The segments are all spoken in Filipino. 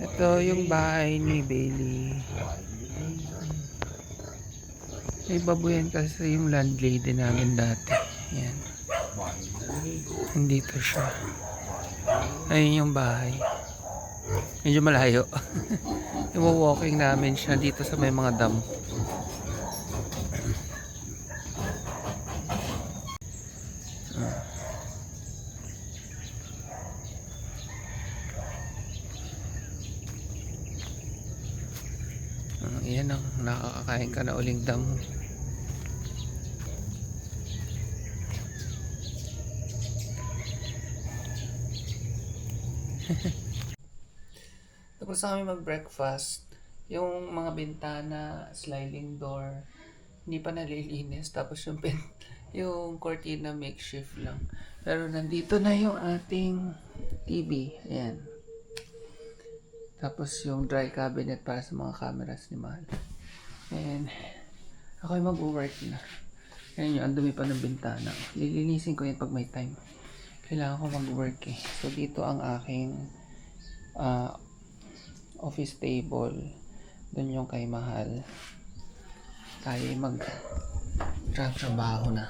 Ito yung bahay ni Bailey. May babuyan kasi yung landlady namin dati. Yan. Nandito siya. Ayun yung bahay. Medyo malayo. Iwo-walking namin siya dito sa may mga dam. Yan ang nakakakain ka na uling dam. Tapos na kami mag-breakfast. Yung mga bintana, sliding door, hindi pa nalilinis. Tapos yung cortina makeshift lang. Pero nandito na yung ating TV. Ayan. Tapos yung dry cabinet para sa mga cameras ni Mahal. And ako ay mag-work na. Ayan yun, ang dumi pa ng bintana. Lilinisin ko yan pag may time. Kailangan ko mag-work eh. So dito ang aking office table. Doon yung kay Mahal. Tayo mag-trabaho na.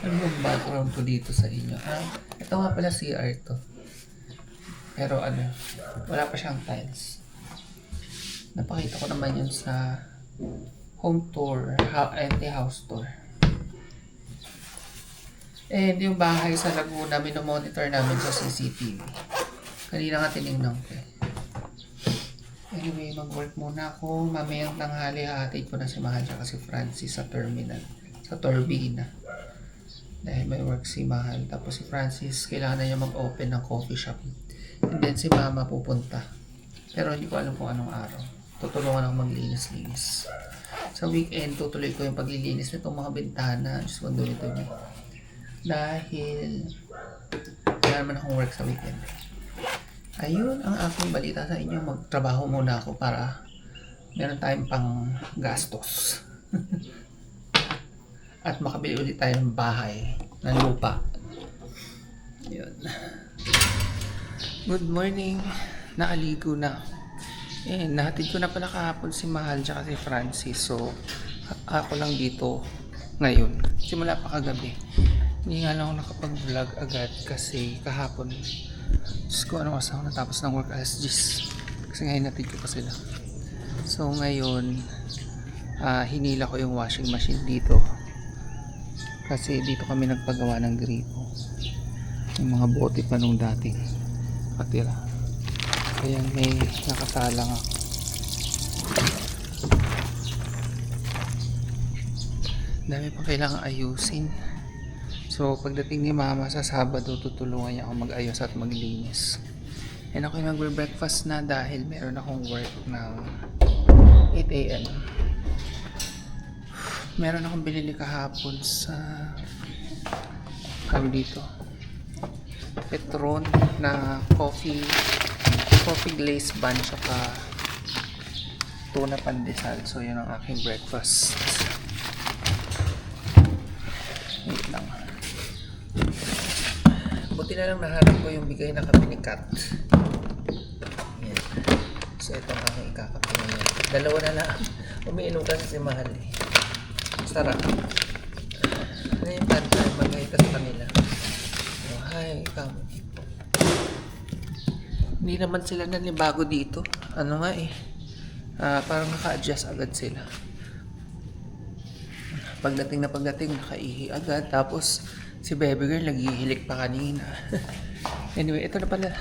Ano yung background ko dito sa inyo? Ito nga pala CR to. Pero wala pa siyang tiles. Napakita ko naman yun sa home tour, empty house tour. And yung bahay sa Laguna, minomonitor namin sa CCTV. Kanina nga tinignan ko eh. Anyway, mag-work muna ako. Mamayang tanghali, hatid ko na si Mahal siya kasi Francis sa terminal. Sa Turbina. Dahil may work si Mahal. Tapos si Francis, kailangan na niya mag-open ng coffee shop. And then si Mama pupunta. Pero hindi ko alam kung anong araw. Tutulungan ako maglinis-linis. Sa weekend, tutuloy ko yung paglilinis nitong mga bintana. Just one dumi-dumi. Dahil wala naman akong work sa weekend. Ayun ang aking balita sa inyo. Magtrabaho muna ako para meron tayong pang gastos. At makabili ulit tayo ng bahay, ng lupa. Yun. Good morning. Naaligo na. Nahatid ko na pala kahapon si Mahal tsaka si Francis. So, ako lang dito ngayon. Simula pa kagabi. Hindi nga lang ako nakapag-vlog agad kasi kahapon Diyos ko, ano kasi ako natapos ng work alas 10. Kasi ngayon natid ko pa sila. So ngayon, hinila ko yung washing machine dito. Kasi dito kami nagpagawa ng gripo. Yung mga bote pa nung dating katira. Kaya may nakasalang ako. Dami pang kailangan ayusin. So pagdating ni Mama sa Sabado, tutulungan niya ako mag-ayos at maglinis. And ako yung magbe-breakfast na dahil meron akong work ng 8 AM. Meron akong binili kahapon sa dito Petron na coffee glaze bun saka tuna pandesal. So yun ang aking breakfast. Wait lang. Buti na lang nahanap ko yung bigay na kami ni Kat. Yan. So ito ang aking ikakape ngayon. Dalawa na lang. Umiinom kasi si Mahal eh. Sarap. Ano yung pantay? Magahita sa kanila. Oh, hi, come. Hindi naman sila nanibago dito. Ano nga eh. Parang naka-adjust agad sila. Pagdating, nakaihi agad. Tapos, si baby girl naghihilik pa kanina. Anyway, ito na pala.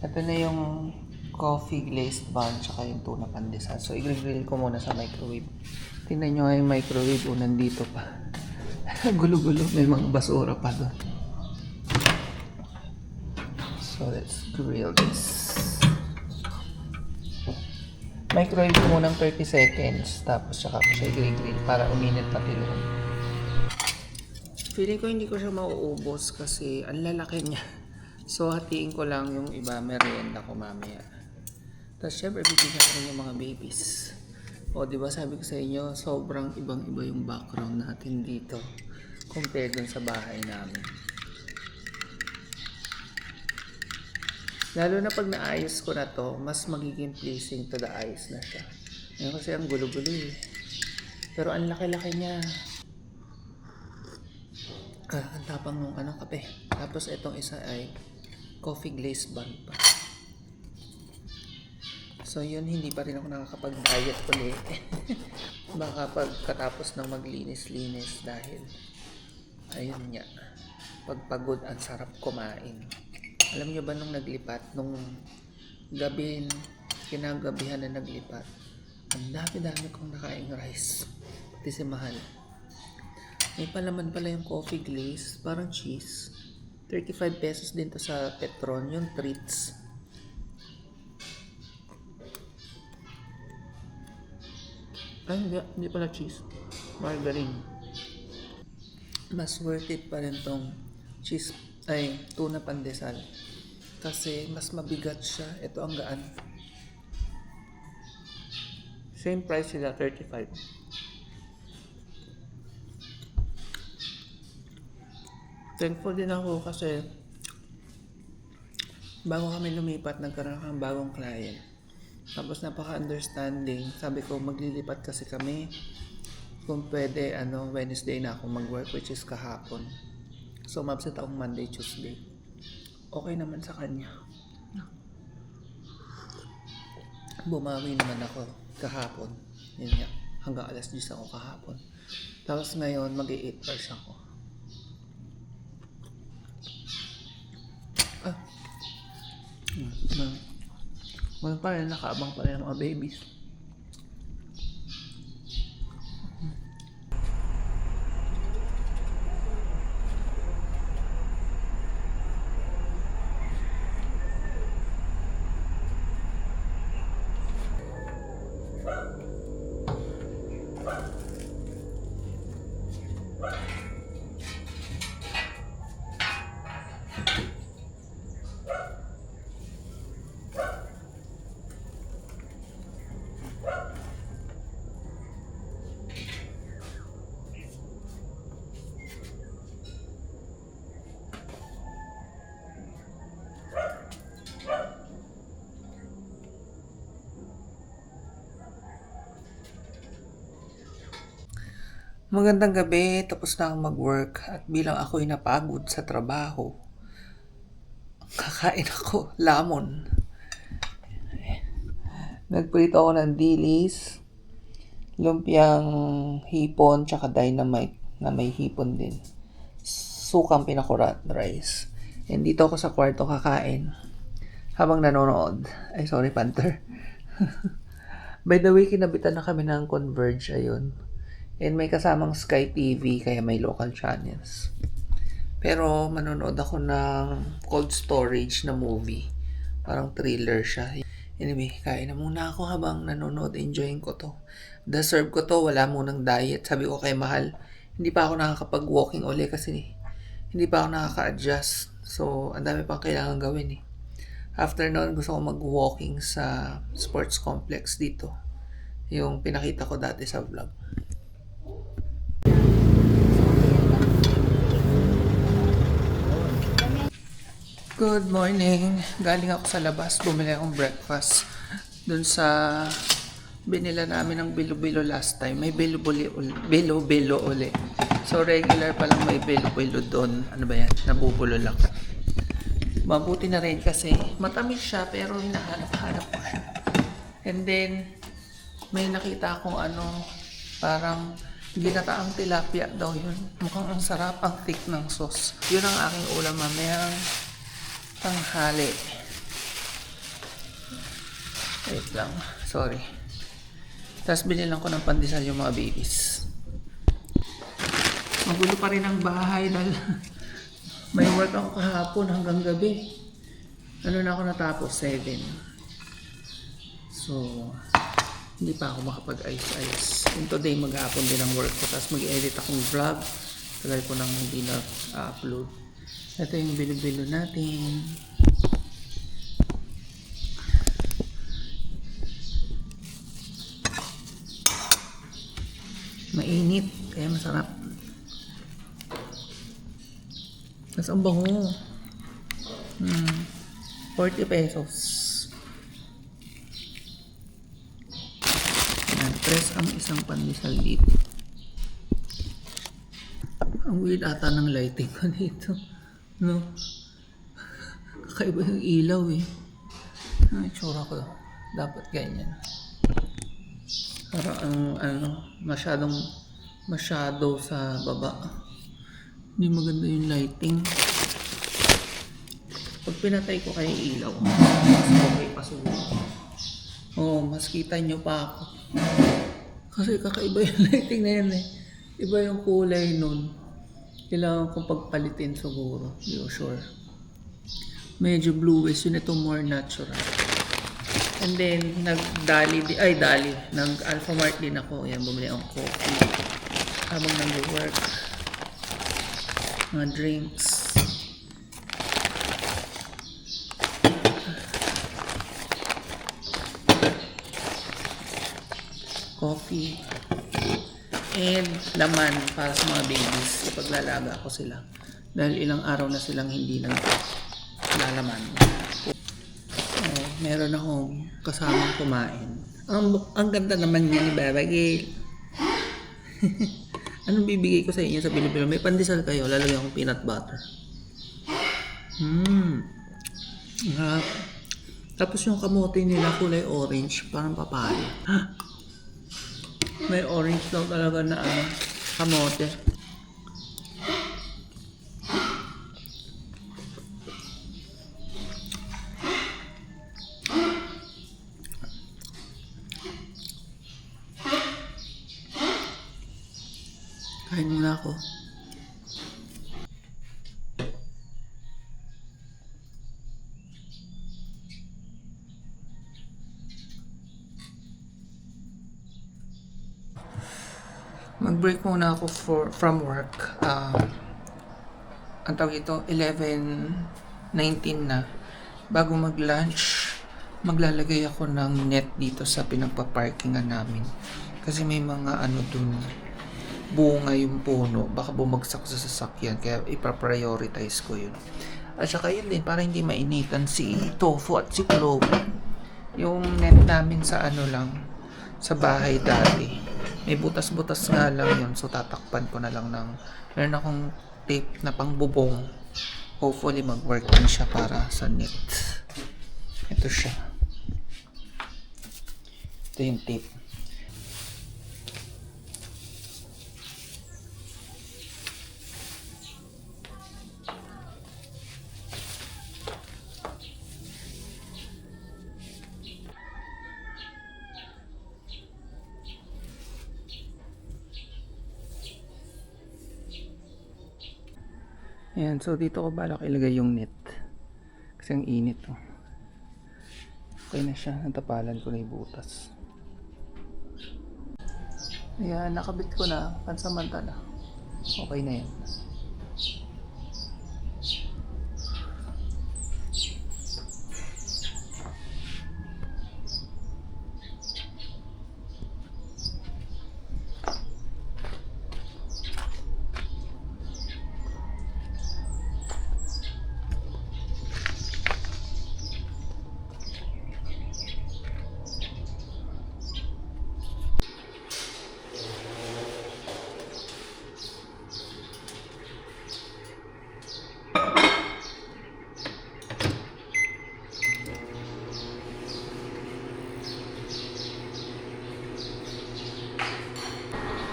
Ito na yung coffee glazed bun tsaka yung tuna pandesal. So, i-grill ko muna sa microwave. Tingnan nyo nga yung microwave. Nandito pa. Gulo-gulo. May mga basura pa doon. So, let's grill this. Microwave ko muna ng 30 seconds. Tapos, tsaka ko siya i-grill para uminit pati loob. Feeling ko hindi ko siya mauubos kasi ang lalaki niya. So, hatiin ko lang yung iba, merienda ko mamaya. Tapos, syempre, bibigyan ko rin yung mga babies. O, diba sabi ko sa inyo, sobrang ibang-iba yung background natin dito compared dun sa bahay namin. Lalo na pag naayos ko na to, mas magiging pleasing to the eyes na siya. Ngayon kasi ang gulo-gulo eh. Pero ang laki-laki niya. Ang tapang nung kape. Tapos itong isa ay coffee glaze bun pa. So yun, hindi pa rin ako nakakapag-diet ulit. Baka pagkatapos ng maglinis-linis dahil ayun nga, pagpagod ang sarap kumain. Alam niyo ba nung naglipat, nung gabi, kinagabihan na naglipat, ang dami-dami kong nakaing rice. Pati si Mahal. May palaman pala yung coffee glaze, parang cheese. 35 pesos din to sa Petron, yung treats. Ay, hindi pala cheese. Margarine. Mas worth it pa rin tong cheese, tuna pandesal. Kasi mas mabigat siya. Ito ang gaan. Same price sila, 35. Thankful din ako kasi bago kami lumipat, nagkaroon ng bagong client. Tapos napaka-understanding. Sabi ko, maglilipat kasi kami. Kung pwede, Wednesday na ako mag-work, which is kahapon. So, mabsent akong Monday, Tuesday. Okay naman sa kanya. Bumawi naman ako kahapon. Yun nga, hanggang alas 10 ako kahapon. Tapos ngayon, mag-8 hours ako. Ngayon pa rin, nakaabang pa rin ang mga babies. Magandang gabi, tapos na akong mag-work at bilang ako'y napagod sa trabaho, kakain ako lamon. Nagprito ako ng dilis, lumpiang hipon, tsaka dynamite na may hipon din. Sukang pinakurat rice. And dito ako sa kwarto kakain habang nanonood. Ay, sorry, Panther. By the way, kinabitan na kami ng Converge, ayun. And may kasamang Sky TV, kaya may local channels. Pero manonood ako ng Cold Storage na movie. Parang thriller siya. Anyway, kain na muna ako habang nanonood. Enjoying ko to. Deserve ko to. Wala munang diet. Sabi ko kay Mahal, hindi pa ako nakakapag-walking uli kasi hindi pa ako nakaka-adjust. So, ang dami pang kailangan gawin eh. After noon, gusto ko mag-walking sa sports complex dito. Yung pinakita ko dati sa vlog. Good morning. Galing ako sa labas. Bumili akong breakfast. Dun sa binila namin ng bilo-bilo last time. May bilo-bilo uli. So regular pa lang may bilo-bilo doon. Ano ba yan? Nabubulo lang. Mabuti na rin kasi matamis siya pero hinahanap-hanap ko siya. And then may nakita akong parang ginataang tilapia daw yun. Mukhang ang sarap, ang thick ng sauce. Yun ang aking ulam mamayang tanghali. Wait lang. Sorry. Tapos binilang ko ng pandesal yung mga babies. Magulo pa rin ang bahay dahil may work ako kahapon hanggang gabi. Na ako natapos? 7. So, hindi pa ako makapag-ayos-ayos. And today, maghapon din ang work ko. Tapos mag-edit akong vlog. Tagal ko nang hindi na-upload. Ito yung bilo-bilo natin. Mainit, kaya masarap. Tapos ang bango. 40 pesos. Ayan, press ang isang pandesal dito. Ang weird ata ng lighting ko dito. No? Kakaiba yung ilaw eh. Ang itsura ko. Dapat ganyan. Parang masyado sa baba. Hindi maganda yung lighting. Pag pinatay ko kaya yung ilaw, mas okay pa siguro. Oo, mas kita nyo pa ako. Kasi kakaiba yung lighting na yan eh. Iba yung kulay nun. Kailangan kong pagpalitin siguro. Hindi ko sure. Medyo bluish yun. Ito more natural. And then, nag-Alpha Mart din ako. Yan, bumili akong coffee. Habang nag-work. Mga drinks. Coffee. And laman para sa mga babies. Ipaglalaga ko sila. Dahil ilang araw na silang hindi lalaman. Meron akong kasamang kumain. Ang ganda naman niya ni Baba Gail. Anong bibigay ko sa inyo sa Pilipino? May pandesal kayo, lalagyan akong peanut butter. Tapos yung kamote nila kulay orange, parang papaya. May orange daw talaga na kamote. Kain muna ako. Mag-break muna ako from work. Ang tawag ito, 11:19 na. Bago mag-lunch, maglalagay ako ng net dito sa pinagpa-parkingan namin. Kasi may mga dun, bunga yung puno. Baka bumagsak sa sasakyan. Kaya ipa-prioritize ko yun. At saka yun din, para hindi mainitan si Tofu at si Chloe. Yung net namin sa sa bahay dati. May butas-butas nga lang yun. So, tatakpan ko na lang meron akong tape na pangbubong. Hopefully, mag-work din siya para sa net. Ito siya. Ito yung tape. Ayan, so dito ko balak ilagay yung net. Kasi ang init oh. Okay na siya, natapalan ko na yung butas. Ayan, nakabit ko na, pansamantala. Okay na yan.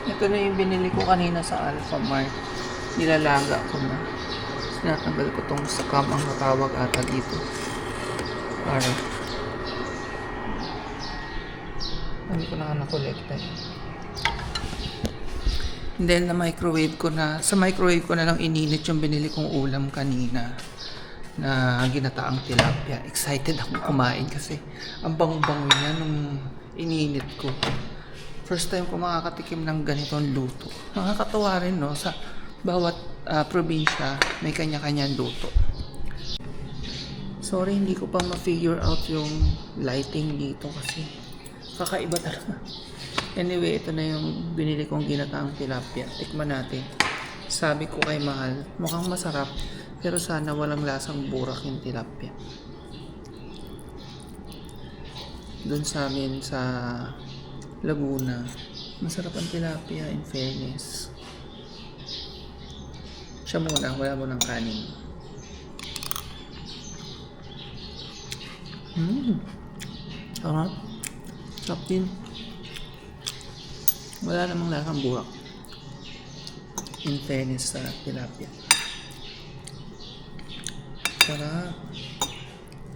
Ito na yung binili ko kanina sa Alpha Mart. Nilalaga ko na. Sinatanggal ko tong sakam ang natawag ata dito. Para hindi ko na nakolekta yun. And then sa microwave ko na lang ininit yung binili kong ulam kanina na ginataang tilapia. Excited ako kumain kasi ang bango-bango niya nung ininit ko. First time ko makakatikim ng ganitong luto. Nakakatawa rin, no? Sa bawat probinsya, may kanya-kanyang luto. Sorry, hindi ko pa ma-figure out yung lighting dito kasi kakaiba talaga. Anyway, ito na yung binili kong ginataang tilapia. Tikman natin. Sabi ko kay Mahal, mukhang masarap. Pero sana walang lasang burak yung tilapia. dun sa amin sa Laguna. Masarap ang tilapia, in fairness. Siya muna, wala mo ng kanin. Sarap. Sarap din. Wala namang lasang burak. In fairness sa tilapia. Sarap.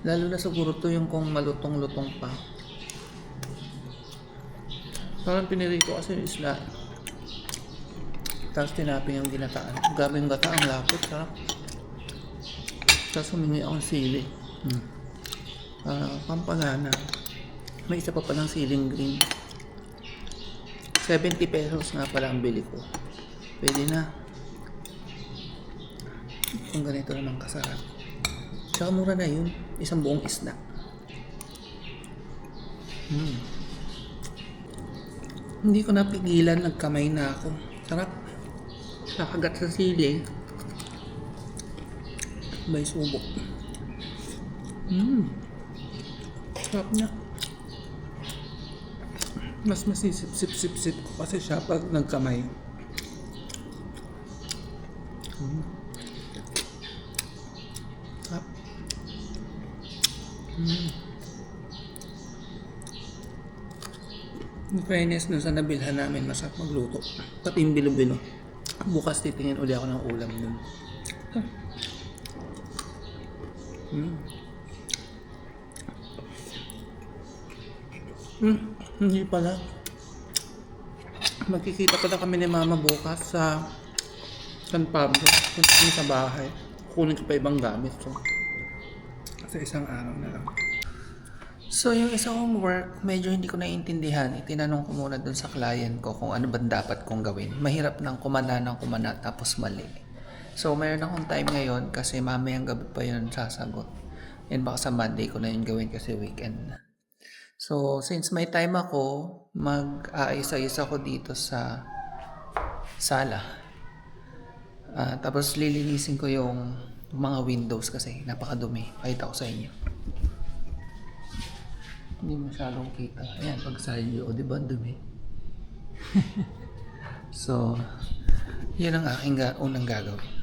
Lalo na siguro to yung kung malutong-lutong pa. Parang pinili ko kasi yung isla. Tapos tinapin yung ginataan. Grabe yung gata, ang lapot. Sarap. Tapos humingi akong sili. Pampalana. May isa pa palang siling green. 70 pesos nga pala ang bili ko. Pwede na. Kung ganito naman kasarap. Tsaka mura na yun. Isang buong isda. Hindi ko napigilan, nagkamay na ako. Sarap. Nakagat sa sili. May subok. Sarap niya. Mas masisip-sip-sip ko kasi siya pag nagkamay. Sarap. In fairness dun sa nabilhan namin, masarap magluto. Pati yung bilo-bilo. Bukas titingin uli ako ng ulam dun. Hindi pala. Magkikita pala kami ni Mama bukas sa San Pablo. Punta kami sa bahay. Kunin ko pa ibang gamit. So, kasi isang araw na lang. So, yung isa kong work, medyo hindi ko naiintindihan. Itinanong ko muna dun sa client ko kung ano ba dapat kong gawin. Mahirap nang kumana tapos mali. So, mayroon akong time ngayon kasi mamayang gabi pa yun sasagot. And baka sa Monday ko na yun gawin kasi weekend na. So, since may time ako, mag-aayos-ayos ako dito sa sala. Tapos lilinisin ko yung mga windows kasi napakadumi. Pakita ko sa inyo. Hindi masyadong kita. Ayan, pag sa inyo, di ba dumi? So, yun ang aking unang gagawin.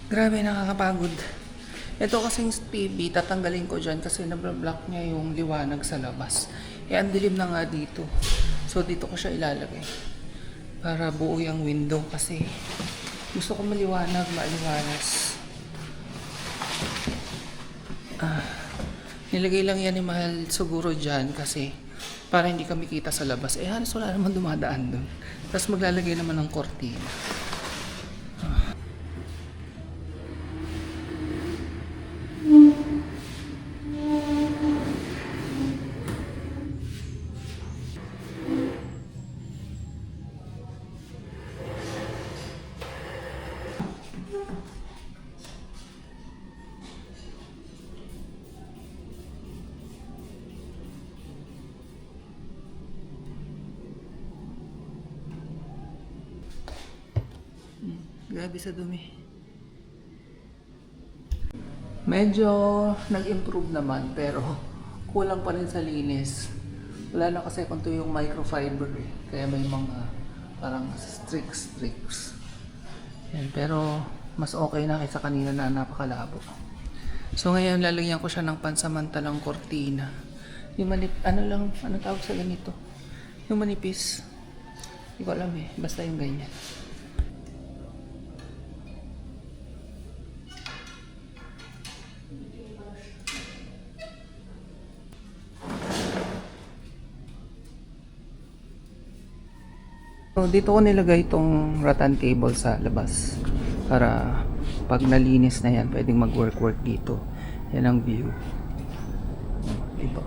Grabe, nakakapagod. Ito kasing TV, tatanggalin ko dyan kasi nablock niya yung liwanag sa labas. Ang dilim na nga dito. So, dito ko siya ilalagay. Para buo yung window kasi gusto ko maliwanas. Nilagay lang yan ni Mahal siguro dyan kasi para hindi kami kita sa labas. Halos wala naman dumadaan doon. Tapos maglalagay naman ng kortina. Grabe sa dumi. Medyo nag-improve naman pero kulang pa rin sa linis. Wala na kasi kung yung microfiber kaya may mga parang streaks. Yan, pero mas okay na kaysa kanina na napakalabo. So ngayon lalagyan ko siya ng pansamantalang kortina. Yung ano tawag sa ganito? Yung manipis. Hindi ko alam basta yung ganyan. So, dito ko nilagay itong rattan table sa labas para pag nalinis na yan pwedeng mag-work dito. Yan ang view. Diba?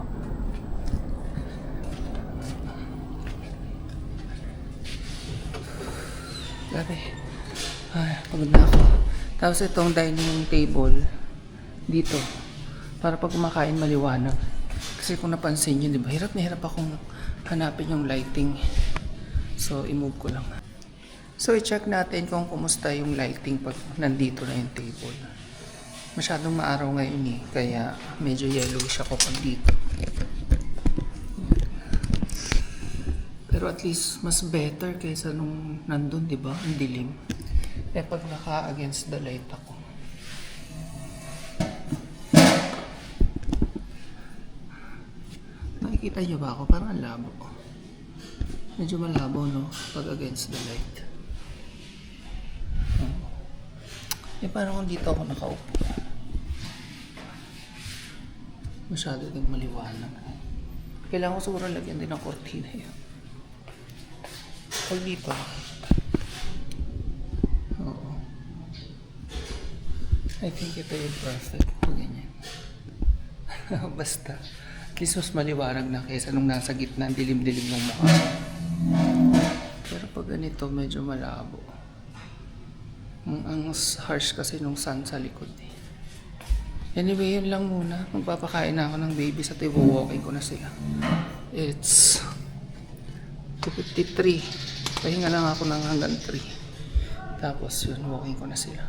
Grabe. Pagod na ako. Tapos itong dining table dito para pag kumakain maliwanag. Kasi kung napansin nyo, diba? Hirap na hirap akong hanapin yung lighting. So, i-move ko lang. So, i-check natin kung kumusta yung lighting pag nandito na yung table. Masyadong maaraw ngayon eh, kaya medyo yellowish ako pag dito. Pero at least mas better kaysa nung nandun, di ba? Ang dilim. Eh pag naka-against the light ako. Nakikita niyo ba ako? Parang ang labo. Medyo malabo, no? Pag against the light. Eh parang kung dito ako nakaupo. Masyado din maliwanag. Kailangan ko siguro lagyan din ng kortina yun. Pag dito. Oo. I think ito yung perfect. Pag ganyan. Basta. At least mas maliwanag na kaysa nung nasa gitna, ang dilim-dilim ng mukha. Pero pag ganito, medyo malabo. Ang harsh kasi nung sun sa likod eh. Anyway, yun lang muna. Magpapakain na ako ng babies at i-walking ko na sila. It's 2:53. Pahinga lang ako ng hanggang 3. Tapos yun, walking ko na sila.